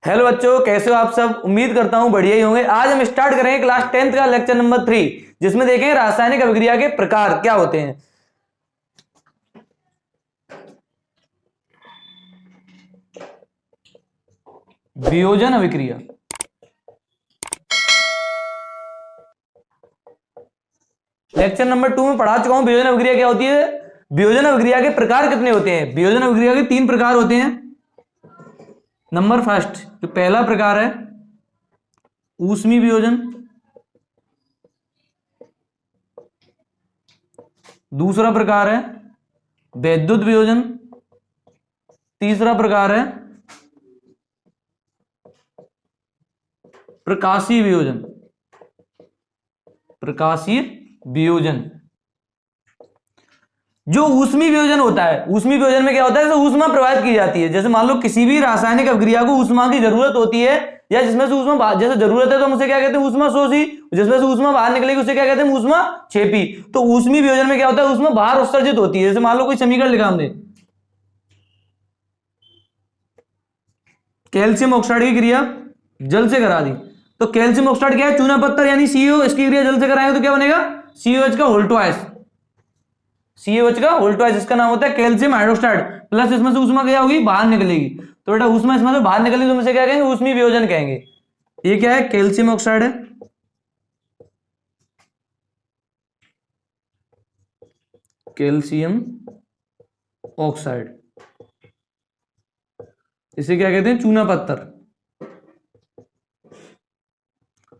Hello बच्चों, कैसे हो आप सब। उम्मीद करता हूं बढ़िया ही होंगे। आज हम स्टार्ट करेंगे क्लास 10th का लेक्चर नंबर 3, जिसमें देखेंगे रासायनिक अभिक्रिया के प्रकार क्या होते हैं। वियोजन अभिक्रिया। लेक्चर नंबर 2 में पढ़ा चुका हूं वियोजन अभिक्रिया क्या होती है। वियोजन अभिक्रिया के प्रकार कितने होते हैं। वियोजन अभिक्रिया के 3 प्रकार होते हैं। नंबर फर्स्ट, जो पहला प्रकार है ऊष्मीय वियोजन। दूसरा प्रकार है वैद्युत वियोजन। तीसरा प्रकार है प्रकाशीय वियोजन। प्रकाशीय वियोजन। जो ऊष्मीय वियोजन होता है, ऊष्मीय वियोजन में क्या होता है, जैसे ऊष्मा प्रवाहित की जाती है। जैसे मान लो किसी भी रासायनिक अभिक्रिया को ऊष्मा की जरूरत होती है, या जिसमें से ऊष्मा जैसे जरूरत है तो हम उसे क्या कहते हैं, ऊष्मा शोषी। जिसमें से ऊष्मा बाहर निकलेगी उसे क्या कहते हैं, ऊष्मा क्षेपी। तो ऊष्मीय वियोजन में क्या होता है, ऊष्मा बाहर उत्सर्जित होती है। जैसे मान लो कोई समीकरण लिखा हमने, कैल्शियम ऑक्साइड की क्रिया जल से करा दी, तो कैल्शियम ऑक्साइड क्या है, चूना पत्थर यानी सीओ। इसकी क्रिया जल से कराएंगे तो क्या बनेगा, COH का होल ट्वाइस। COH का होल ट्वाइस, इसका नाम होता है कैल्शियम हाइड्रोक्साइड। प्लस इसमें से ऊष्मा क्या होगी, बाहर निकलेगी। तो बेटा ऊष्मा इसमें से बाहर निकलेगी तो इसे क्या कहेंगे, ऊष्मीय वियोजन कहेंगे। ये क्या है, कैल्शियम ऑक्साइड है। कैल्शियम ऑक्साइड, इसे क्या कहते हैं, चूना पत्थर।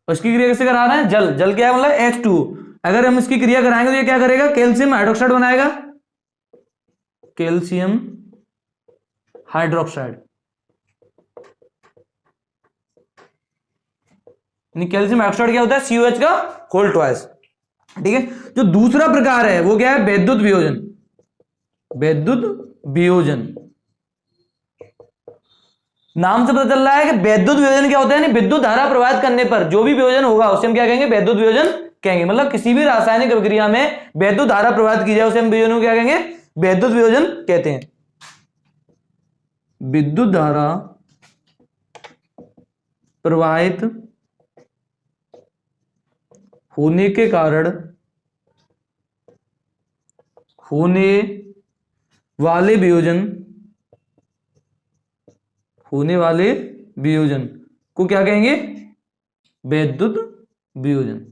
उसकी क्रिया कैसे करा रहे हैं, जल। जल क्या है, मतलब H2। अगर हम इसकी क्रिया कराएंगे तो ये क्या करेगा, कैल्शियम हाइड्रोक्साइड बनाएगा। कैल्शियम हाइड्रोक्साइड, कैल्शियम हाइड्रोक्साइड क्या होता है, COH का होल ट्वाइस। ठीक है। जो दूसरा प्रकार है वो क्या है, वैद्युत वियोजन। वैद्युत वियोजन, नाम से पता चल रहा है कि वैद्युत वियोजन क्या होता है, यानी विद्युत धारा प्रवाहित करने पर जो भी वियोजन होगा उसे हम क्या कहेंगे, वैद्युत वियोजन कहेंगे। मतलब किसी भी रासायनिक अभिक्रिया में वैद्युत धारा प्रवाहित की जाए उसे हम वियोजन को क्या कहेंगे, वैद्युत वियोजन कहते हैं। विद्युत धारा प्रवाहित होने के कारण होने वाले वियोजन, होने वाले वियोजन को क्या कहेंगे, वैद्युत वियोजन।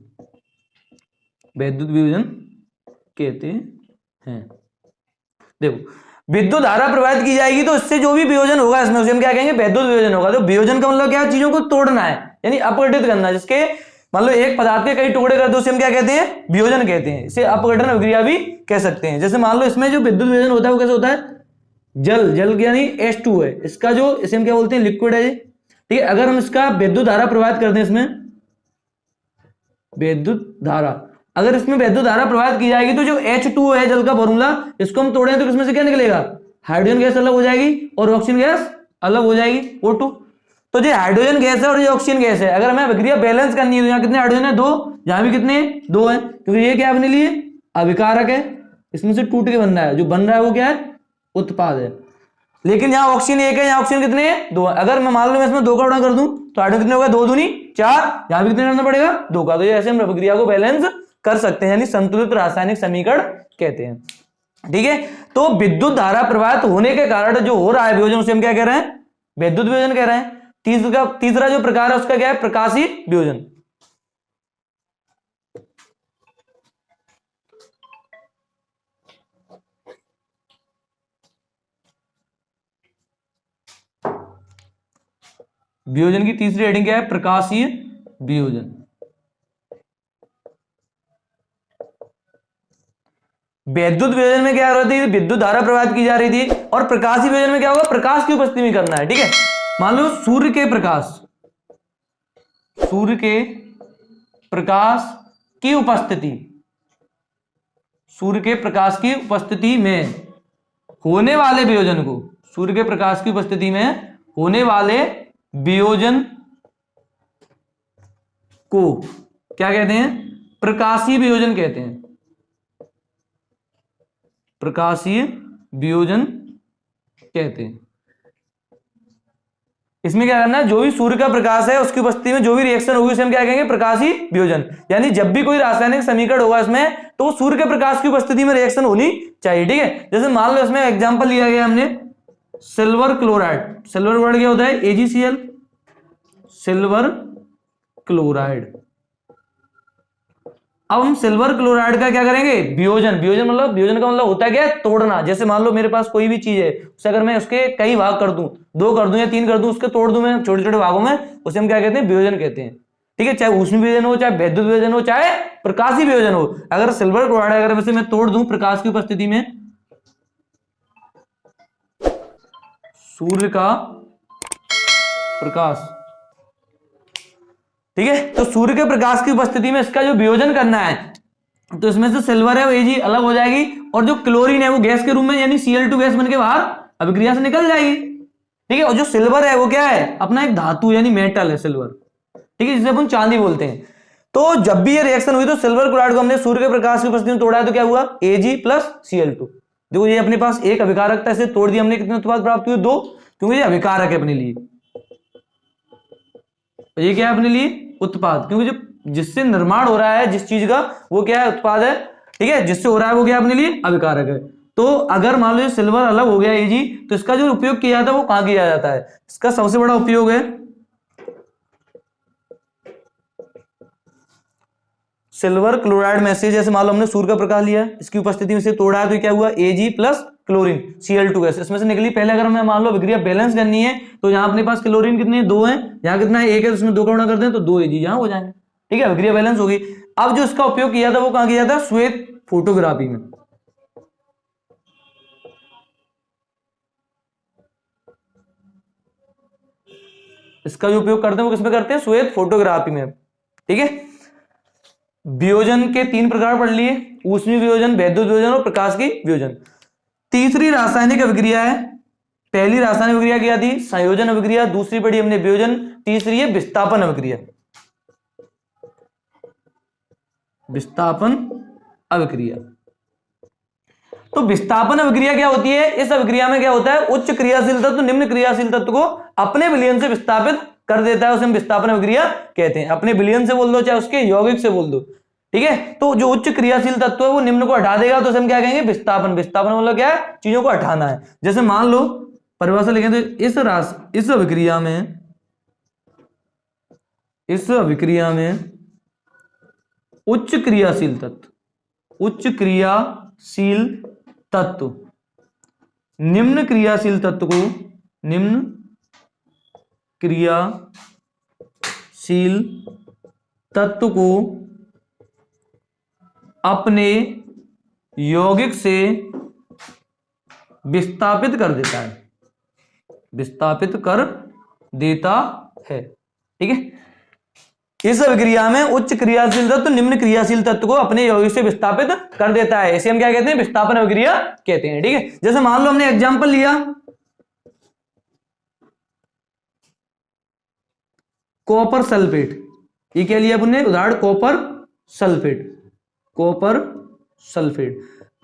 वैद्युत वियोजन कहते हैं। देखो, विद्युत धारा प्रवाहित की जाएगी तो इससे जो भी वियोजन होगा इसमें उसे हम क्या कहेंगे, वैद्युत वियोजन होगा। तो वियोजन का मतलब क्या है, चीजों को तोड़ना है, यानी अपघटित करना। जिसके मान लो एक पदार्थ के कई टुकड़े कर दो उसे हम क्या कहते हैं, वियोजन कहते हैं। इसे अपघटन अभिक्रिया भी कह सकते हैं। जैसे मान लो इसमें जो विद्युत वियोजन होता है वो कैसे होता है, जल। जल यानी H2 है, इसका जो इसे हम क्या बोलते हैं, लिक्विड है। ठीक है। अगर हम इसका विद्युत धारा प्रवाहित कर दें, इसमें विद्युत धारा, अगर इसमें विद्युत धारा प्रवाहित की जाएगी तो जो H2 है जल का फॉर्मूला, इसको हम तोड़ें तो इसमें से क्या निकलेगा, हाइड्रोजन गैस अलग हो जाएगी और ऑक्सीजन गैस अलग हो जाएगी, O2। तो जो हाइड्रोजन गैस है और ये ऑक्सीजन गैस है, अगर हमें अभिक्रिया बैलेंस करनी है तो यहाँ कितने हाइड्रोजन है, 2। यहां भी कितने, 2 है, क्योंकि ये क्या अपने लिए अभिकारक है, इसमें से टूट के बन रहा है। जो बन रहा है वो क्या है, उत्पाद है। लेकिन यहाँ ऑक्सीजन 1 है, यहाँ ऑक्सीजन कितने हैं, 2 है। अगर मैं मान लो मैं इसमें 2 का गुणा कर दूं तो हाइड्रोजन कितने होगा, 2 दूनी 4। यहां भी कितने करना पड़ेगा, 2 का। तो ये ऐसे हम अभिक्रिया को बैलेंस कर सकते हैं, यानी संतुलित रासायनिक समीकरण कहते हैं। ठीक है। तो विद्युत धारा प्रवाहित होने के कारण जो हो रहा है वियोजन उसे हम क्या कह रहे हैं, विद्युत वियोजन कह रहे हैं। तीसरा जो प्रकार है उसका क्या है, प्रकाशीय वियोजन। वियोजन की तीसरी हेडिंग क्या है, प्रकाशीय वियोजन। वैद्युत वियोजन में क्या हो रही थी, विद्युत धारा प्रवाहित की जा रही थी। और प्रकाशीय वियोजन में क्या होगा, प्रकाश की उपस्थिति में करना है। ठीक है। मान लो सूर्य के प्रकाश, सूर्य के प्रकाश की उपस्थिति, सूर्य के प्रकाश की उपस्थिति में होने वाले वियोजन को, सूर्य के प्रकाश की उपस्थिति में होने वाले वियोजन को क्या कहते हैं, प्रकाशीय वियोजन कहते हैं। प्रकाशीय वियोजन कहते हैं। इसमें क्या करना है, जो भी सूर्य का प्रकाश है उसकी उपस्थिति में जो भी रिएक्शन होगी उसे हम क्या कहेंगे, प्रकाशीय वियोजन। यानी जब भी कोई रासायनिक समीकरण होगा इसमें तो सूर्य के प्रकाश की उपस्थिति में रिएक्शन होनी चाहिए। ठीक है, जैसे मान लो इसमें एग्जांपल लिया गया हमने सिल्वर क्लोराइड। सिल्वर क्लोराइड क्या होता है, AgCl, सिल्वर क्लोराइड। अब हम सिल्वर क्लोराइड का क्या करेंगे, वियोजन। वियोजन मतलब, वियोजन का मतलब होता है क्या, तोड़ना। जैसे मान लो मेरे पास कोई भी चीज है, उसे अगर मैं उसके कई भाग कर दूं, 2 कर दूं या 3 कर दूं, उसके तोड़ दूं मैं छोटे छोटे भागों में, उसे हम क्या कहते हैं, वियोजन कहते हैं। ठीक है, चाहे ऊष्मीय वियोजन हो, चाहे वैद्युत वियोजन हो, चाहे प्रकाशीय वियोजन हो। अगर सिल्वर क्लोराइड अगर वैसे मैं तोड़ दूं प्रकाश की उपस्थिति में, सूर्य का प्रकाश, ठीक है, तो सूर्य के प्रकाश की उपस्थिति में इसका जो वियोजन करना है, तो इसमें से सिल्वर है वो Ag अलग हो जाएगी, और जो क्लोरीन है वो गैस के रूप में यानी Cl2 गैस बनके बाहर अभिक्रिया से निकल जाएगी। ठीक है, और जो सिल्वर है वो क्या है, अपना एक धातु यानी मेटल है सिल्वर। ठीक है, जिसे अपन चांदी बोलते हैं। तो जब भी ये रिएक्शन हुई तो सिल्वर क्लोराइड को हमने सूर्य के प्रकाश की उपस्थिति में तोड़ा है, तो क्या हुआ, Ag प्लस Cl2। देखो ये अपने पास एक अभिकारकता से तोड़ दिया हमने, कितने उत्पाद प्राप्त हुए, 2, क्योंकि ये अभिकारक है अपने लिए। ये क्या है अपने लिए, उत्पाद, क्योंकि जो जिससे निर्माण हो रहा है जिस चीज का वो क्या है, उत्पाद है। ठीक है, जिससे हो रहा है वो क्या है, अपने लिए अभिकारक है। तो अगर मान लो सिल्वर अलग हो गया Ag, तो इसका जो उपयोग किया जाता है वो कहां किया जाता है, इसका सबसे बड़ा उपयोग है सिल्वर क्लोराइड में से। जैसे मान लो हमने सूर्य का प्रकाश लिया, इसकी उपस्थिति में से तोड़ा है, तो क्या हुआ, Ag plus chlorine Cl2 gas इसमें से निकली। पहले अगर हमें मान लो अभिक्रिया बैलेंस करनी है, तो यहाँ अपने पास क्लोरीन कितनी है, 2 है, यहाँ कितना है, 1 है, तो उसमें 2 का गुणा कर दें तो 2 Ag यहाँ हो जाएंगे। ठीक है, अभिक्रिया बैलेंस होगी। अब जो इसका उपयोग किया था वो कहां किया था, श्वेत फोटोग्राफी में। इसका जो उपयोग करते हैं वो किसमें करते हैं, श्वेत फोटोग्राफी में। ठीक है, वियोजन के 3 प्रकार पढ़ लिए, ऊष्मीय वियोजन, वैद्युत वियोजन और प्रकाश की वियोजन। तीसरी रासायनिक अभिक्रिया है, पहली रासायनिक अभिक्रिया क्या थी, संयोजन अभिक्रिया, दूसरी पढ़ी हमने वियोजन, तीसरी है विस्थापन अभिक्रिया। विस्थापन अभिक्रिया। तो विस्थापन अभिक्रिया क्या होती है, इस अभिक्रिया में क्या होता है, उच्च क्रियाशील तत्व निम्न क्रियाशील तत्व को अपने विलयन से विस्थापित कर देता है, उसे हम विस्थापन अभिक्रिया कहते हैं। अपने विलयन से बोल दो चाहे उसके यौगिक से बोल दो। ठीक है, तो जो उच्च क्रियाशील तत्व है वो निम्न को हटा देगा, तो उसे हम क्या कहेंगे, विस्थापन। विस्थापन मतलब क्या है, चीजों को हटाना है। जैसे मान लो परिभाषा लिखें तो इस अभिक्रिया में उच्च क्रियाशील तत्व निम्न क्रियाशील तत्व को अपने यौगिक से विस्थापित कर देता है। ठीक है, इस अभिक्रिया में उच्च क्रियाशील तत्व निम्न क्रियाशील तत्व को अपने यौगिक से विस्थापित कर देता है, इसे हम क्या कहते हैं, विस्थापन अभिक्रिया कहते हैं। ठीक है, जैसे मान लो हमने एग्जांपल लिया कॉपर सल्फेट। ये क्या लिया अपने उदाहरण, कॉपर सल्फेट।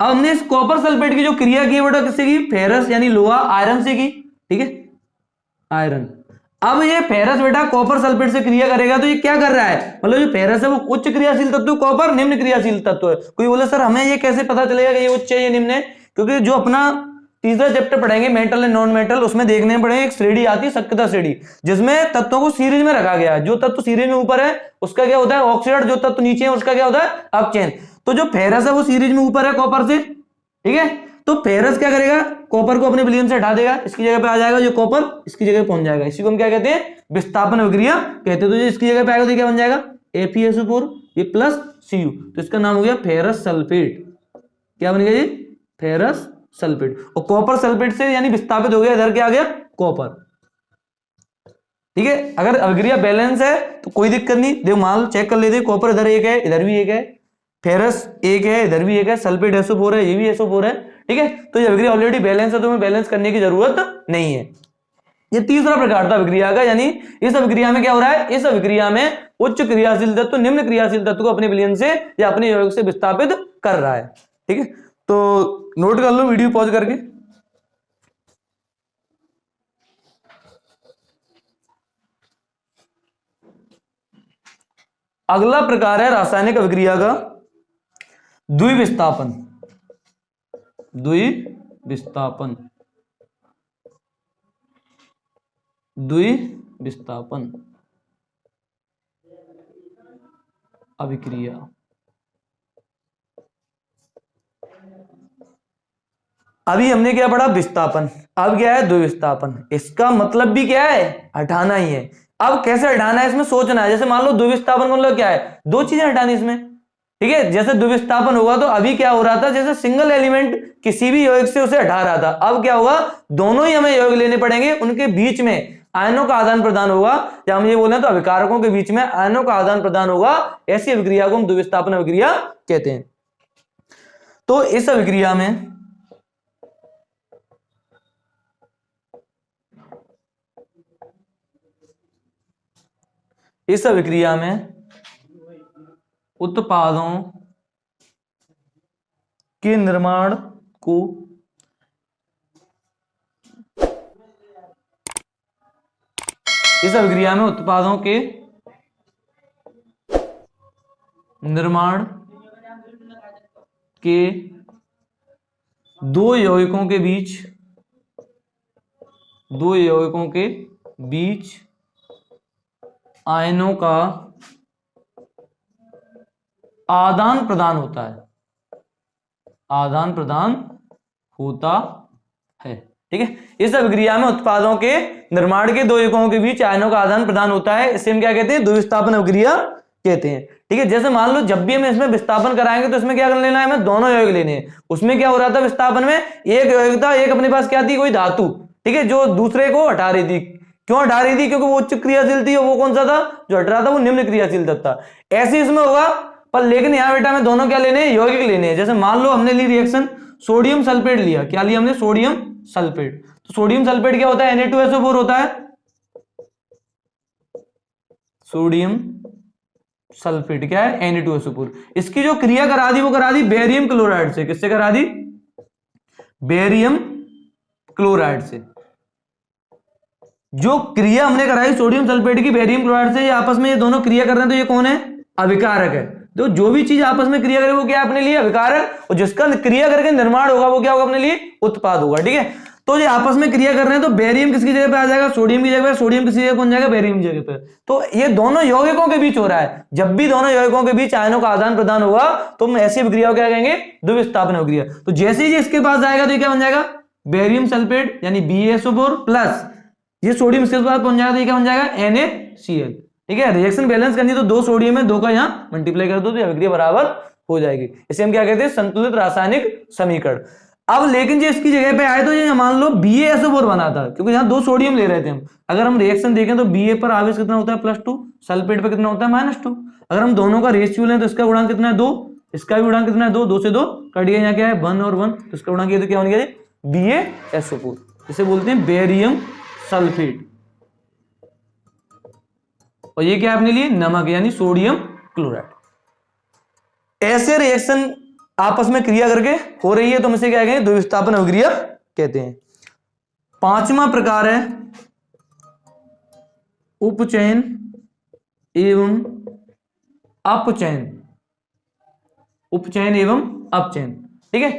अब हमने इस कॉपर सल्फेट की जो क्रिया की है बेटा किससे की, फेरस यानी लोहा आयरन से की। ठीक है, आयरन। अब ये फेरस बेटा कॉपर सल्फेट से क्रिया करेगा, तो ये क्या कर रहा है, मतलब जो फेरस है वो उच्च क्रियाशील तत्व, कॉपर निम्न क्रियाशील तत्व है। कोई बोले सर हमें ये कैसे पता चलेगा कि ये उच्च है ये निम्न है, क्योंकि जो अपना तीसरा चैप्टर पढ़ेंगे मेटल एंड नॉन मेटल, उसमें देखने पड़ेंगे एक श्रेणी आती है सक्रियता श्रेणी, जिसमें तत्वों को सीरीज में रखा गया है। जो तत्व सीरीज में ऊपर है उसका क्या होता है ऑक्सीडाइज्ड, जो तत्व नीचे है उसका क्या होता है अपचयन। तो जो फेरस है वो सीरीज में ऊपर है कॉपर से। ठीक है, तो फेरस क्या करेगा, कॉपर को अपने विलयन से हटा देगा, इसकी जगह पे आ जाएगा जो कॉपर इसकी जगह पहुंच जाएगा। इसी को हम क्या कहते हैं, विस्थापन अभिक्रिया कहते हैं। तो जो इसकी जगह पे आएगा तो क्या बन जाएगा, FeSO4 ये प्लस Cu, तो इसका नाम हो गया फेरस सल्फेट। क्या बन गया ये, फेरस सल्फेट। और कॉपर सल्फेट से यानी विस्थापित हो गया, इधर क्या आ गया, कॉपर। ठीक है, अगर अभिक्रिया बैलेंस है तो कोई दिक्कत नहीं, देखो मान चेक कर लेते, कॉपर इधर एक है, इधर भी एक है, फेरस एक है, इधर भी एक है, सल्फेट SO4 है, ये भी SO4 है। ठीक है, तो ये अभिक्रिया ऑलरेडी बैलेंस है, तो हमें बैलेंस करने की जरूरत नहीं है। ये तीसरा प्रकार था अभिक्रिया का, यानी इस अभिक्रिया में क्या हो रहा है, इस अभिक्रिया में उच्च क्रियाशील तत्व निम्न क्रियाशील तत्व को अपने विलयन से या अपने यौगिक से विस्थापित कर रहा है। ठीक है, तो नोट कर लो वीडियो पॉज करके। अगला प्रकार है रासायनिक अभिक्रिया का द्विविस्थापन। द्विविस्थापन, द्विविस्थापन अभिक्रिया। अभी हमने क्या पढ़ा? विस्थापन। अब क्या है? द्विविस्थापन। इसका मतलब भी क्या है? हटाना ही है। अब कैसे हटाना है इसमें सोचना है। जैसे मान लो द्विविस्थापन का मतलब क्या है? दो चीजें हटानी इसमें, ठीक है। जैसे द्विविस्थापन होगा तो अभी क्या हो रहा था, जैसे सिंगल एलिमेंट किसी भी यौगिक से उसे हटा रहा था, अब क्या होगा? दोनों ही हमें यौगिक लेने पड़ेंगे, उनके बीच में आयनों का आदान प्रदान होगा, या हम ये बोले तो अभिकारकों के बीच में आयनों का आदान प्रदान होगा। ऐसी अभिक्रिया को हम द्विविस्थापन अभिक्रिया कहते हैं। तो इस अभिक्रिया में उत्पादों के निर्माण को उत्पादों के निर्माण के दो यौगिकों के बीच आयनों का आदान प्रदान होता है, आदान प्रदान होता है, ठीक है। इस अभिक्रिया में उत्पादों के निर्माण के दो यौगिकों के बीच आयनों का आदान प्रदान होता है, इसे हम क्या कहते हैं? द्विविस्थापन अभिक्रिया कहते हैं, ठीक है। जैसे मान लो जब भी हम इसमें विस्थापन कराएंगे तो इसमें क्या कर लेना है? हमें दोनों यौगिक लेने हैं। उसमें क्या हो रहा था विस्थापन में? एक यौगिक था, एक अपने पास क्या थी? कोई धातु, ठीक है, जो दूसरे को हटा रही थी। क्यों हटा रही थी? क्योंकि वो उच्च क्रियाशील थी, और वो कौन सा था जो हट रहा था? वो निम्न क्रियाशील था। ऐसे इसमें होगा, पर लेकिन यहां बेटा में दोनों क्या लेने हैं? यौगिक लेने हैं। जैसे मान लो हमने ली रिएक्शन, सोडियम सल्फेट लिया। क्या लिया हमने? Sodium sulphate. तो सोडियम सल्फेट क्या होता है? Na2SO4 होता है। सोडियम सल्फेट क्या है? Na2SO4। इसकी जो क्रिया करा दी वो करा दी बेरियम क्लोराइड से। किससे करा दी? बेरियम क्लोराइड से। जो क्रिया हमने कराई सोडियम सल्फेट की बेरियम क्लोराइड से, ये आपस में ये दोनों क्रिया कर रहे हैं, तो ये कौन है? अभिकारक है। तो जो भी चीज आपस में क्रिया करे वो क्या अपने लिए? अभिकारक, और जिसका क्रिया करके निर्माण होगा वो क्या होगा? अपने लिए उत्पाद होगा, ठीक है। तो ये आपस में क्रिया कर रहे हैं, तो बेरियम किसकी जगह पे आ जाएगा? सोडियम की जगह पे। सोडियम किसी जगह कौन जाएगा? बेरियम की जगह पे। तो ये दोनों यौगिकों के बीच हो रहा है। जब भी दोनों यौगिकों के बीच आयनों का आदान प्रदान होगा तो हम ऐसी अभिक्रिया को क्या कहेंगे? द्विविस्थापन अभिक्रिया। तो जैसे ही इसके पास जाएगा तो ये क्या बन जाएगा? बेरियम सल्फेट यानी BaSO4 प्लस ये सोडियम इसके पास पहुंच जाएगा तो ये क्या बन जाएगा? NaCl, ठीक है। रिएक्शन बैलेंस करनी तो दो सोडियम है, दो का यहां मल्टीप्लाई कर दो तो अभिक्रिया बराबर हो जाएगी। इसे हम क्या कहते हैं? संतुलित रासायनिक समीकरण। अब लेकिन जो इसकी जगह पे आए तो ये मान लो BaSO4 बना था, क्योंकि यहां दो सोडियम ले रहे थे हम। अगर हम रिएक्शन देखें तो Ba पर आवेश कितना होता है? +2। सल्फेट पर कितना होता है? -2। अगर हम दोनों का रेशियो लें तो इसका गुणांक कितना है? 2। इसका भी गुणांक कितना है? 2। 2 से 2 कट गया, यहाँ क्या है? 1 और 1, तो इसका गुणांक ये तो क्या बन गया? BaSO4। इसे बोलते हैं बेरियम सल्फेट। और ये क्या अपने लिए? नमक यानी सोडियम क्लोराइड। ऐसे रिएक्शन आपस में क्रिया करके हो रही है तो हम इसे क्या कहेंगे? द्विविस्थापन अभिक्रिया कहते हैं। पांचवा प्रकार है उपचयन एवं अपचयन। उपचयन एवं अपचयन, ठीक है।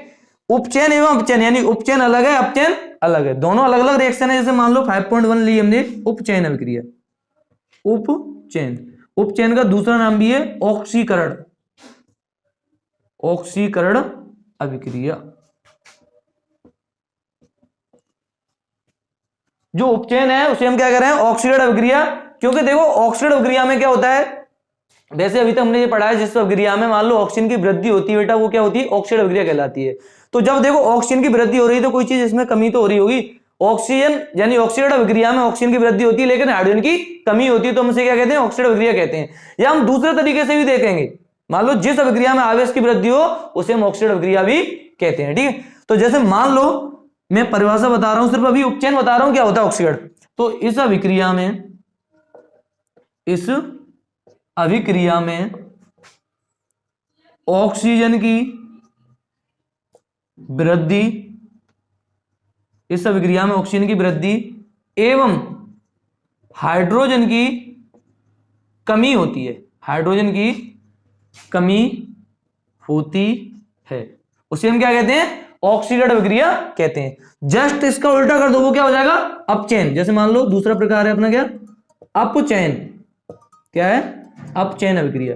उपचयन एवं अपचयन यानी उपचयन अलग है, अपचयन अलग है। दोनों अलग अलग रिएक्शन है। जैसे मान लो 5.1 ली हमने, उपचयन अभिक्रिया। उपचयन, उपचयन का दूसरा नाम भी है ऑक्सीकरण। ऑक्सीकरण अभिक्रिया। जो उपचयन है उसे हम क्या कर रहे हैं? ऑक्सीकरण अभिक्रिया। क्योंकि देखो ऑक्सीकरण अभिक्रिया में क्या होता है? वैसे अभी तक हमने ये पढ़ा है, जिस अभिक्रिया में मान लो ऑक्सीजन की वृद्धि होती है बेटा, वो क्या होती है? ऑक्सीकरण अभिक्रिया कहलाती है। तो जब देखो ऑक्सीजन की वृद्धि हो रही है तो कोई चीज इसमें कमी तो हो रही होगी। ऑक्सीजन यानी ऑक्सीकरण अभिक्रिया में ऑक्सीजन की वृद्धि होती है लेकिन हाइड्रोजन की कमी होती है, तो हम इसे क्या कहते हैं? ऑक्सीकरण अभिक्रिया कहते हैं। या हम दूसरे तरीके से भी देखेंगे, मान लो जिस अभिक्रिया में आवेश की वृद्धि हो उसे हम ऑक्सीकरण अभिक्रिया भी कहते हैं, ठीक है। तो जैसे मान लो मैं परिभाषा बता रहा हूं, सिर्फ अभी उपचयन बता रहा हूं क्या होता है ऑक्सीकरण। तो इस अभिक्रिया में ऑक्सीजन की वृद्धि, इस अभिक्रिया में ऑक्सीजन की वृद्धि एवं हाइड्रोजन की कमी होती है। हाइड्रोजन की कमी होती है, उसे हम क्या कहते हैं, ऑक्सीडेटिव अभिक्रिया कहते हैं। जस्ट इसका उल्टा कर दो, वो क्या हो जाएगा, अपचयन। जैसे मान लो दूसरा प्रकार है अपना क्या, अपचयन। क्या है, अपचयन अभिक्रिया।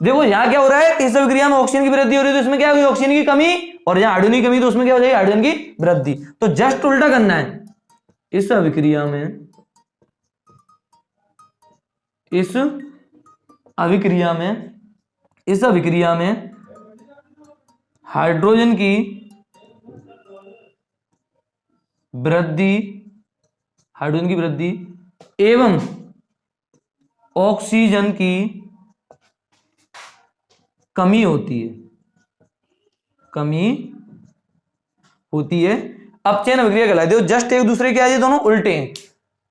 देखो यहां क्या हो रहा है, इस अभिक्रिया में ऑक्सीजन की वृद्धि हो रही है तो इसमें क्या होगी, ऑक्सीजन की कमी, और यहां हाइड्रोजन की कमी तो उसमें क्या हो जाएगी, हाइड्रोजन की वृद्धि। तो जस्ट उल्टा करना है, इस अभिक्रिया में, इस अभिक्रिया में, इस अभिक्रिया में हाइड्रोजन की वृद्धि, हाइड्रोजन की वृद्धि एवं ऑक्सीजन की कमी होती है, कमी होती है, अपचयन अभिक्रिया कहलाती है। जस्ट एक दूसरे के, आज दोनों उल्टे हैं।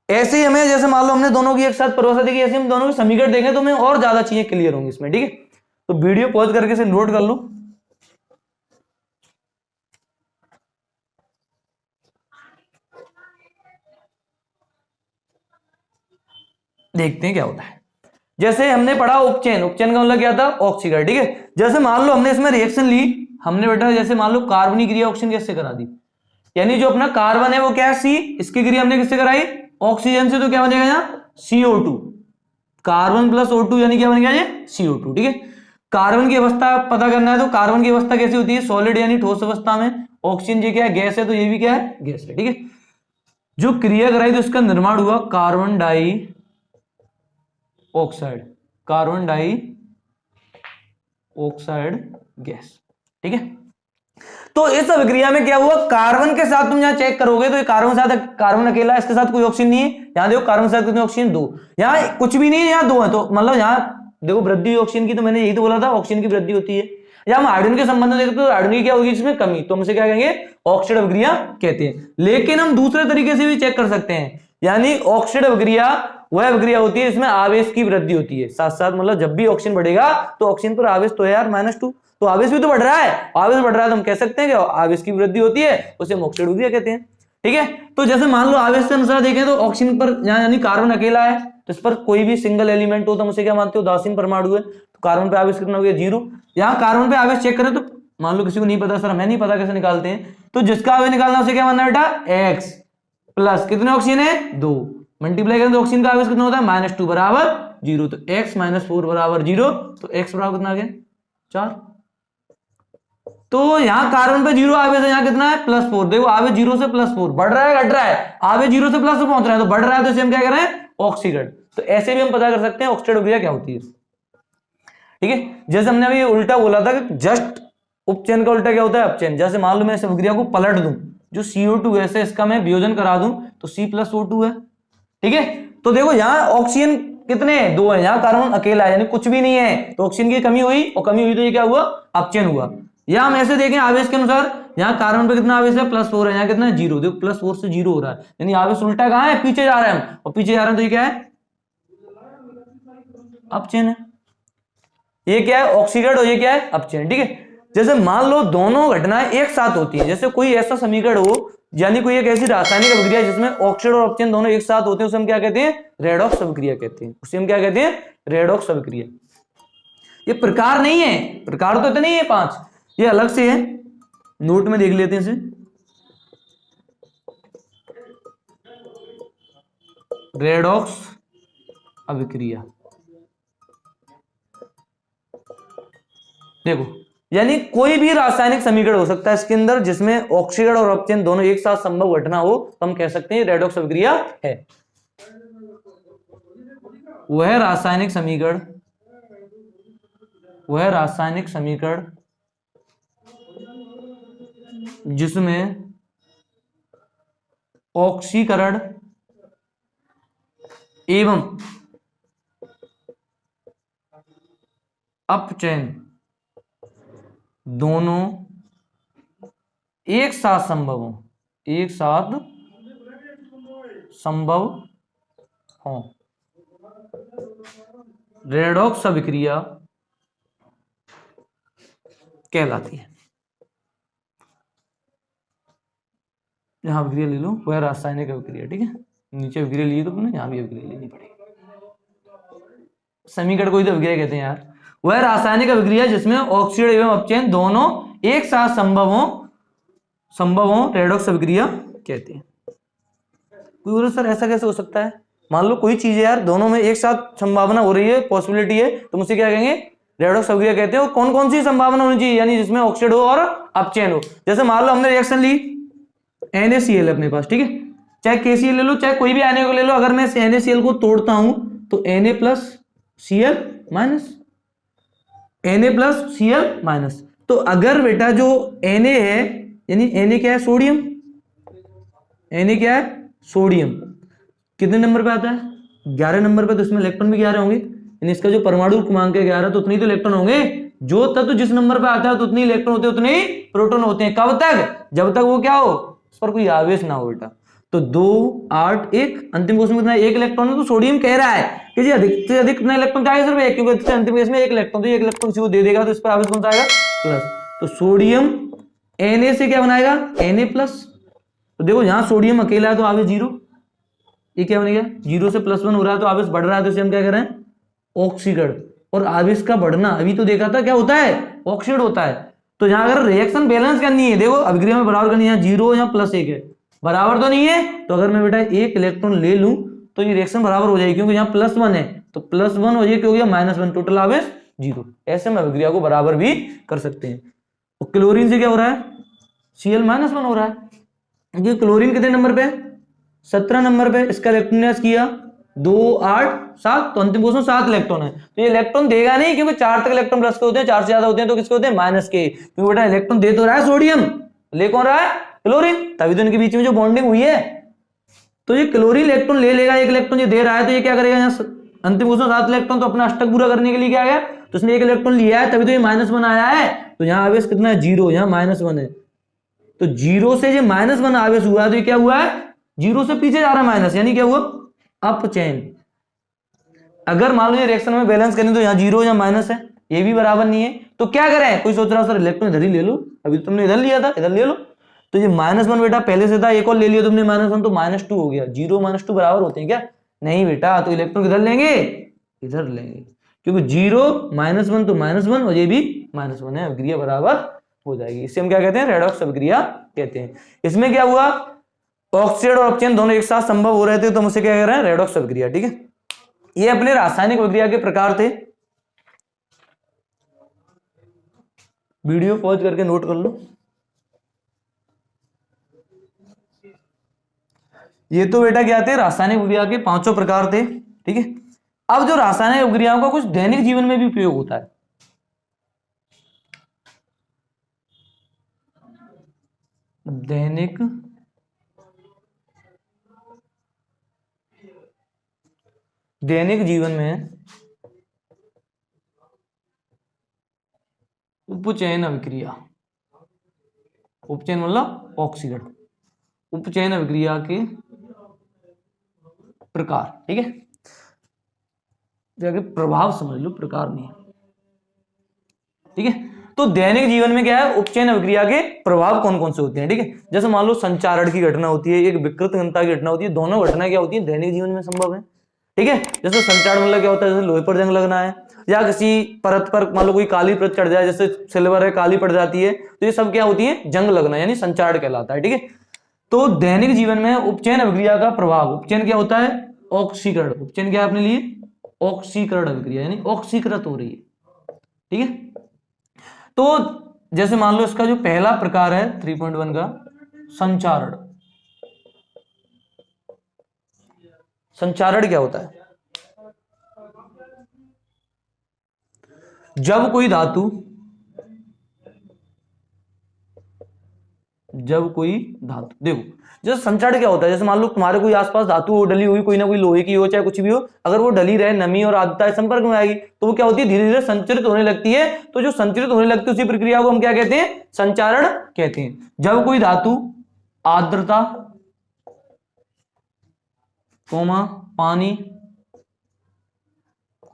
ऐसे ही हमें, जैसे मान लो हमने दोनों की एक साथ परिभाषा देखी, ऐसे हम दोनों के समीकरण देखें तो हमें और ज्यादा चीजें क्लियर होंगी इसमें, ठीक है। तो वीडियो पॉज करके इसे नोट कर लो। देखते हैं क्या होता है। जैसे हमने पढ़ा उपचयन, उपचयन का मतलब क्या था, ऑक्सीकरण, ठीक है। जैसे मान लो हमने इसमें रिएक्शन ली, हमने बेटा जैसे मान लो कार्बनिक क्रिया ऑक्सीजन गैस से करा दी, यानी जो अपना कार्बन है वो क्या है, सी, इसकी क्रिया हमने किससे कराई, ऑक्सीजन से, तो क्या बनेगा यहाँ CO2, कार्बन प्लस O2 यानी क्या बन गया ये CO2, ठीक है। कार्बन की अवस्था पता करना है, तो कार्बन की अवस्था कैसी होती है, सॉलिड यानी ठोस अवस्था में। ऑक्सीजन ये क्या है, गैस है, तो ये भी क्या है, गैस है, ठीक है। जो क्रिया कराई तो उसका निर्माण हुआ carbon dioxide, carbon dioxide gas, ठीक है। तो इस अभिक्रिया में क्या हुआ, कार्बन के साथ तुम यहां चेक करोगे तो ये कार्बन साथ, कार्बन अकेला, इसके साथ कोई ऑक्सीजन नहीं है। यहां देखो कार्बन के साथ कितने ऑक्सीजन, 2, यहां कुछ भी नहीं है, यहां 2 है, तो मतलब यहां देखो वृद्धि ऑक्सीजन की, तो मैंने यही तो बोला था, ऑक्सीजन की वृद्धि होती है। या हम हाइड्रोजन के संबंध में देखते तो हाइड्रोजन की क्या होगी, इसमें कमी, तो हम इसे क्या कहेंगे, ऑक्सीडेटिव अभिक्रिया कहते हैं। लेकिन हम दूसरे तरीके से भी चेक कर सकते हैं, यानी ऑक्सीडेटिव अभिक्रिया वह अभिक्रिया होती है इसमें आवेश की वृद्धि होती है साथ साथ, मतलब जब भी ऑक्सीजन बढ़ेगा तो ऑक्सीजन पर आवेश तो है यार -2, तो आवेश भी तो बढ़ रहा है, आवेश बढ़ रहा है तो हम कह सकते हैं कि आवेश की वृद्धि होती है, उसे हम ऑक्सीडेटिव अभिक्रिया कहते हैं, ठीक है। तो जैसे मान लो आवेश के अनुसार देखें तो ऑक्सीजन पर यानी कार्बन अकेला है, तो इस पर कोई भी सिंगल एलिमेंट हो तो हम उसे क्या मानते हो, उदासीन परमाणु है, तो कार्बन पे आवेश कितना हो गया, 0। यहाँ कार्बन पे आवेश चेक करें तो मान लो किसी को नहीं पता, सर हमें नहीं पता कैसे निकालते हैं, तो जिसका आवेश निकालना उसे क्या मानना है बेटा, x प्लस कितने ऑक्सीजन है, 2, मल्टीप्लाई करें तो ऑक्सीजन का आवेश कितना होता है, -2 बराबर 0, तो x - 4 बराबर 0, तो x बराबर कितना आ गया, 4। तो यहां कार्बन पे 0 आवेश है, यहां कितना है, +4। देखो आवेश 0 से +4 बढ़ रहा है घट रहा है, आवेश 0 से प्लस पहुंच रहा है तो बढ़ रहा है, तो इसे हम क्या कर रहे हैं, ऑक्सीकरण। तो ऐसे भी हम पता कर सकते हैं ऑक्सीडेटिव अभिक्रिया क्या होती है, ठीक है। जैसे हमने अभी उल्टा बोला था कि जस्ट उपचयन का उल्टा क्या होता है, अपचयन। जैसे मान लो मैं इस अभिक्रिया को पलट दूं, जो CO2 गैस है इसका मैं वियोजन करा दूं तो C + O2 है, ठीक है। तो देखो यहां ऑक्सीजन कितने हैं, 2 है, यहां कार्बन अकेला है यानी कुछ भी नहीं है, तो ऑक्सीजन की कमी हुई, और कमी हुई तो ये क्या हुआ, अपचयन हुआ। या हम ऐसे देखें आवेश के अनुसार, यहाँ कार्बन पे कितना आवेश है, +4 है, यहाँ कितना है, 0। देखो +4 से 0 हो रहा है, यानी आवेश उल्टा कहां है, पीछे जा रहे हैं हम, और पीछे जा रहे हैं तो ये क्या है, अपचयन है। ये क्या है, ऑक्सीडेट, और ये क्या है, अपचयन, ठीक है। जैसे मान लो दोनों घटनाएं एक साथ होती हैं, जैसे कोई ऐसा समीकरण हो, यानी कोई एक ऐसी रासायनिक अभिक्रिया जिसमें ऑक्सीडेट और अपचयन दोनों एक साथ होते हैं, उसे हम क्या कहते हैं, रेडॉक्स अभिक्रिया कहते हैं, उसे हम क्या कहते हैं, रेडॉक्स अभिक्रिया। ये प्रकार नहीं है, प्रकार तो इतने ही है 5, ये अलग से है, नोट में देख लेते हैं इसे। रेडॉक्स अभिक्रिया, देखो यानी कोई भी रासायनिक समीकरण हो सकता है इसके अंदर जिसमें ऑक्सीडेट और अपचयन दोनों एक साथ संभव घटना हो, तो हम कह सकते हैं रेडॉक्स अभिक्रिया है। वह रासायनिक समीकरण जिसमें ऑक्सीकरण एवं अपचयन दोनों एक साथ संभव हो, एक साथ संभव हो, रेडॉक्स अभिक्रिया कहलाती है। यहां अभिक्रिया ले लो, वह रासायनिक अभिक्रिया, ठीक है। नीचे अभिक्रिया ली तो तुमने, यहां भी अभिक्रिया लेनी पड़ेगी। समीकरण को ही तो अभिक्रिया कहते हैं यार। वह रासायनिक अभिक्रिया जिसमें ऑक्सीडेशन एवं अपचयन दोनों एक साथ संभव हो रेडॉक्स अभिक्रिया कहते हैं। कोई बोले सर ऐसा कैसे हो सकता है? मान लो कोई चीज है यार, दोनों में एक साथ संभावना हो रही है, पॉसिबिलिटी है, तो मुझसे क्या कहेंगे? रेडॉक्स अभिक्रिया कहते हैं। और कौन कौन सी संभावना होनी चाहिए? यानी जिसमें ऑक्सीडेशन हो और अपचयन हो। जैसे मान लो हमने रिएक्शन ली, NaCl अपने पास, ठीक है, चाहे KCl ले लो चाहे कोई भी आयनिक ले लो, अगर मैं NaCl को तोड़ता हूं तो Na plus Cl minus, Na plus Cl minus. तो अगर बेटा जो Na है, यानी Na क्या है? सोडियम। Na क्या है? सोडियम। कितने नंबर पे आता है? 11 नंबर पे। तो इसमें इलेक्ट्रॉन भी 11 होंगे, यानी इसका जो परमाणु क्रमांक है 11, तो उतने ही तो इलेक्ट्रॉन होंगे। जो तत्व जिस नंबर पे आता है तो उतने इलेक्ट्रॉन होते हैं, उतने ही प्रोटॉन होते हैं। कब तक? जब तक वो क्या हो, उस पर कोई आवेश ना हो बेटा। तो 2 8 1 अंतिम क्वेश्चन में कितना? 1 इलेक्ट्रॉन है। तो सोडियम कह रहा है कि जी अधिक से अधिक कितना इलेक्ट्रॉन चाहिए सिर्फ 1, क्योंकि अंतिम केस में 1 इलेक्ट्रॉन, तो 1 इलेक्ट्रॉन किसी को दे देगा तो इस पर आवेश कौन सा आएगा? प्लस। तो सोडियम Na से क्या बनाएगा? Na plus. तो देखो यहां सोडियम अकेला है तो आवेश 0, ये क्या बनेगा? 0 से +1 हो रहा है तो आवेश बढ़ रहा है, तो इसे हम क्या कह रहे हैं? ऑक्सीकरण। और आवेश का बढ़ना अभी तो देखा था क्या होता है? ऑक्सीडेशन होता है। तो यहां अगर रिएक्शन बैलेंस करनी है, देखो अभिक्रिया में बराबर करनी है, 0 या +1 है, बराबर तो नहीं है। तो अगर मैं बेटा 1 इलेक्ट्रॉन ले लूं तो ये रिएक्शन बराबर हो जाएगी, क्योंकि यहाँ +1 है तो +1 हो जाएगी, क्योंकि -1, टोटल आवेश 0। ऐसे में अभिक्रिया को बराबर भी कर सकते हैं। और क्लोरीन से क्या हो रहा है? Cl-1 हो रहा है। ये क्लोरीन कितने नंबर पे? 17 नंबर पे। इसका इलेक्ट्रॉन किया 2 8 7, तो अंतिम क्वेश्चन 7 इलेक्ट्रॉन है। तो ये इलेक्ट्रॉन देगा नहीं, क्योंकि 4 तक इलेक्ट्रॉन प्लस के होते हैं, 4 से ज्यादा होते हैं तो किसके होते हैं? माइनस के। क्योंकि बेटा इलेक्ट्रॉन दे तो रहा है सोडियम, ले कौन रहा है? क्लोरीन, तभी तो इनके बीच में जो बॉन्डिंग हुई है। तो ये क्लोरीन इलेक्ट्रॉन ले लेगा, 1 इलेक्ट्रॉन ये दे रहा है, तो ये क्या करेगा? यहाँ अंतिम क्वेश्चन 7 इलेक्ट्रॉन, तो अपना अष्टक पूरा करने के लिए क्या आया? तो उसने 1 इलेक्ट्रॉन लिया है, तभी तो ये -1 आया है। तो यहाँ आवेश कितना है? 0, यहाँ -1 है। तो 0 से ये -1 आवेश हुआ है, तो ये क्या हुआ है? 0 से पीछे जा रहा है माइनस, यानी क्या हुआ? अपचयन। अगर मान लो ये रिएक्शन में बैलेंस करें तो यहाँ 0 या माइनस है, ये भी बराबर नहीं है, तो क्या करें? कोई सोच रहा है सर इलेक्ट्रॉन इधर ही ले लो, अभी तुमने इधर लिया था, इधर ले लो। तो ये -1 बेटा पहले से था, एक और ले लिया तुमने -1, तो -2 हो गया। 0 -2 बराबर होते हैं क्या? नहीं बेटा, तो इलेक्ट्रॉन किधर लेंगे? इधर लेंगे, क्योंकि 0 -1 तो -1 और ये भी -1 है, अभिक्रिया बराबर हो जाएगी। इसे हम क्या कहते हैं? रेडॉक्स अभिक्रिया कहते हैं। इसमें क्या हुआ? ऑक्सीडेशन और अपचयन दोनों एक साथ संभव हो रहे थे, तो हम उसे क्या कह रहे हैं? रेडॉक्स अभिक्रिया। ठीक है, ये अपने रासायनिक अभिक्रिया के प्रकार थे। वीडियो पॉज करके नोट कर लो। ये तो बेटा क्या थे? रासायनिक अभिक्रिया के 5 प्रकार थे। ठीक है, अब जो रासायनिक अभिक्रियाओं का कुछ दैनिक जीवन में भी उपयोग होता है। दैनिक जीवन में उपचयन अभिक्रिया, उपचयन मतलब ऑक्सीकरण, उपचयन अभिक्रिया के प्रकार। ठीक है, जगह प्रभाव समझ लो, प्रकार नहीं। ठीक है, तो दैनिक जीवन में क्या है? उपचयन अभिक्रिया के प्रभाव कौन कौन से होते हैं? ठीक है, जैसे मान लो संचारण की घटना होती है, एक विकृत घनता की घटना होती है, दोनों घटना क्या होती है? दैनिक जीवन में संभव है। ठीक है, जैसे संचारण मतलब क्या होता है? जैसे लोहे पर जंग लगना है, या किसी परत पर मान लो कोई काली परत चढ़ जाए, जैसे सिल्वर है काली पड़ जाती है, तो ये सब क्या होती है? जंग लगना, यानी संचारण कहलाता है। ठीक है, तो दैनिक जीवन में उपचयन अभिक्रिया का प्रभाव, उपचयन क्या होता है? ऑक्सीकरण। उपचयन क्या है अपने लिए? ऑक्सीकरण अभिक्रिया, यानी ऑक्सीकृत हो रही है। ठीक है, तो जैसे मान लो इसका जो पहला प्रकार है 3.1 का, संचारण। संचारण क्या होता है? जब कोई धातु देखो, जैसे संचारण क्या होता है? जैसे मान लो तुम्हारे कोई आसपास धातु डली हुई, कोई ना कोई लोहे की हो चाहे कुछ भी हो, अगर वो डली रहे, नमी और आर्द्रता संपर्क में आएगी, तो वो क्या होती है? धीरे धीरे संचरित होने लगती है। तो जो संचरित होने लगती है उसी प्रक्रिया को हम क्या कहते हैं? संचारण कहते हैं। जब कोई धातु आर्द्रता, पानी,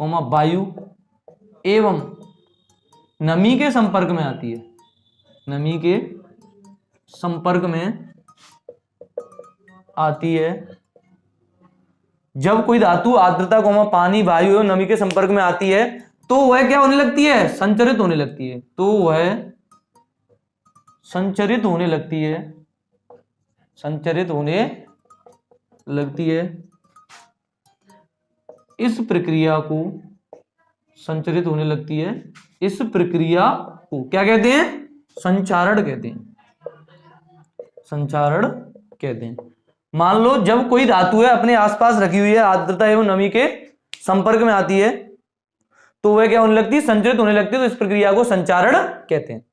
वायु एवं नमी के संपर्क में आती है, नमी के संपर्क में आती है, जब कोई धातु आर्द्रता पानी वायु और नमी के संपर्क में आती है तो वह क्या होने लगती है, संचरित होने लगती है, तो वह संचरित होने लगती है, संचरित होने लगती है। इस प्रक्रिया को संचरित होने लगती है, इस प्रक्रिया को क्या कहते हैं, संचारण कहते हैं, संचारण कहते हैं। मान लो जब कोई धातु है अपने आसपास रखी हुई है, आर्द्रता एवं नमी के संपर्क में आती है तो वह क्या होने लगती है, संचरित होने लगती है, तो इस प्रक्रिया को संचारण कहते हैं।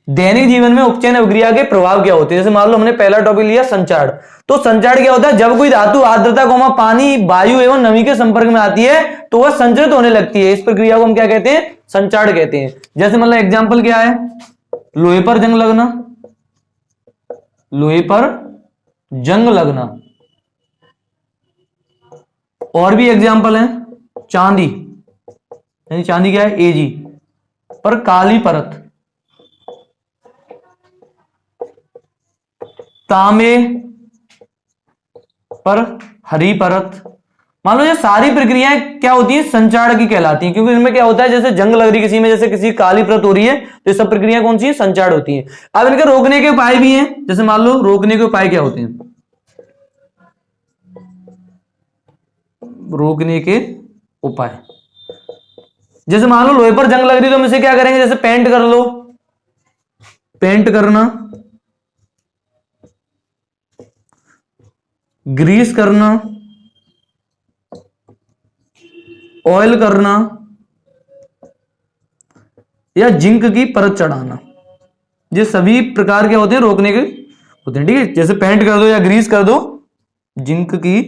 दैनिक जीवन में उपचयन अभिक्रिया के प्रभाव क्या होते हैं, जैसे मान लो हमने पहला टॉपिक लिया संचारण, तो संचारण क्या होता है, जब कोई धातु आर्द्रता पानी वायु एवं नमी के संपर्क में आती है तो वह संचरित होने लगती है, इस प्रक्रिया को हम क्या कहते हैं, संचारण कहते हैं। जैसे मतलब एग्जांपल क्या है, लोहे पर जंग लगना, लोहे पर जंग लगना, और भी एग्जांपल है चांदी, यानी चांदी क्या है, एजी पर काली परत, तांबे पर हरी परत। मान लो ये सारी प्रक्रियाएं क्या होती हैं, संचारण की कहलाती हैं, क्योंकि इनमें क्या होता है, जैसे जंग लग रही किसी में, जैसे किसी काली परत हो रही है, तो ये सब प्रक्रियाएं कौन सी है, संचारण होती हैं। अब इनके रोकने के उपाय भी हैं, जैसे मान लो रोकने के उपाय क्या होते हैं, रोकने के उपाय, जैसे मान लो लोहे पर जंग लग रही तो हम इसे क्या करेंगे, जैसे पेंट कर लो, पेंट करना, ग्रीस करना, ऑयल करना, या जिंक की परत चढ़ाना, ये सभी प्रकार के होते हैं, रोकने के होते हैं, ठीक है। जैसे पेंट कर दो या ग्रीस कर दो, जिंक की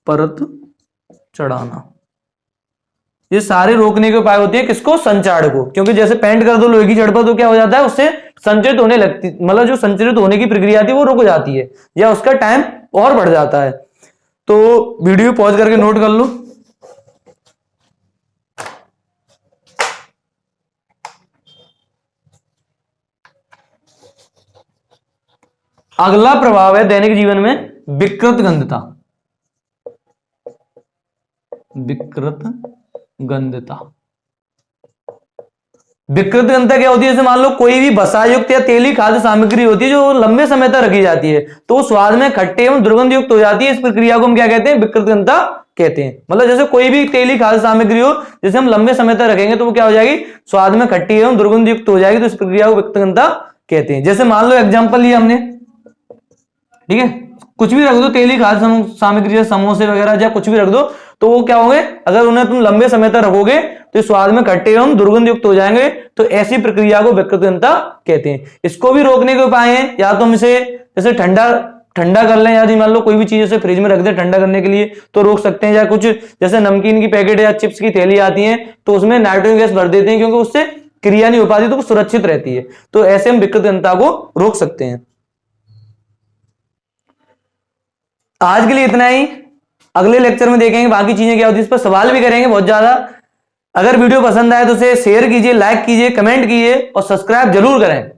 परत चढ़ाना, ये सारे रोकने के उपाय होते हैं, किसको, संचारण को। क्योंकि जैसे पेंट कर दो लोहे की जड़ पर तो क्या हो जाता है, उससे संचरित होने लगती, मतलब जो संचरित होने की प्रक्रिया थी वो रुक जाती है, या उसका टाइम और बढ़ जाता है। तो वीडियो पॉज करके नोट कर लो। अगला प्रभाव है दैनिक जीवन में विकृत गंधता, विकृत गंधता। विकृत गंधता क्या होती है, जैसे मान लो कोई भी वसायुक्त या तेली खाद्य सामग्री होती है जो लंबे समय तक रखी जाती है तो स्वाद में खट्टे एवं दुर्गंध युक्त हो जाती है, इस प्रक्रिया को हम क्या कहते हैं, विकृत गंधता कहते हैं। मतलब जैसे कोई भी तेली खाद्य सामग्री हो जैसे हम लंबे समय तक रखेंगे तो वो क्या हो जाएगी, स्वाद में खट्टी एवं दुर्गंध युक्त हो जाएगी, तो इस प्रक्रिया को विकृत गंधता कहते हैं। जैसे मान लो एग्जाम्पल लिया हमने, ठीक है, कुछ भी रख दो, तेली खाद्य सामग्री जैसे समोसे वगैरह या कुछ भी रख दो, तो वो क्या होंगे, अगर उन्हें तुम लंबे समय तक रखोगे तो स्वाद में खट्टे एवं दुर्गंध युक्त हो जाएंगे, तो ऐसी प्रक्रिया को विकृत गंधता कहते हैं। इसको भी रोकने के उपाय हैं, या तो हम इसे जैसे ठंडा कर लें, यदि मान लो कोई भी चीज जैसे फ्रिज में रख दे ठंडा करने के लिए तो रोक सकते हैं, या कुछ जैसे नमकीन की पैकेट या चिप्स की थैली आती है तो उसमें नाइट्रोजन गैस भर देते हैं, क्योंकि उससे क्रिया नहीं हो पाती तो वो सुरक्षित रहती है, तो ऐसे हम विकृत गंधता को रोक सकते हैं। आज के लिए इतना ही, अगले लेक्चर में देखेंगे बाकी चीजें क्या होती है, इस पर सवाल भी करेंगे बहुत ज्यादा। अगर वीडियो पसंद आए तो उसे शेयर कीजिए, लाइक कीजिए, कमेंट कीजिए और सब्सक्राइब जरूर करें।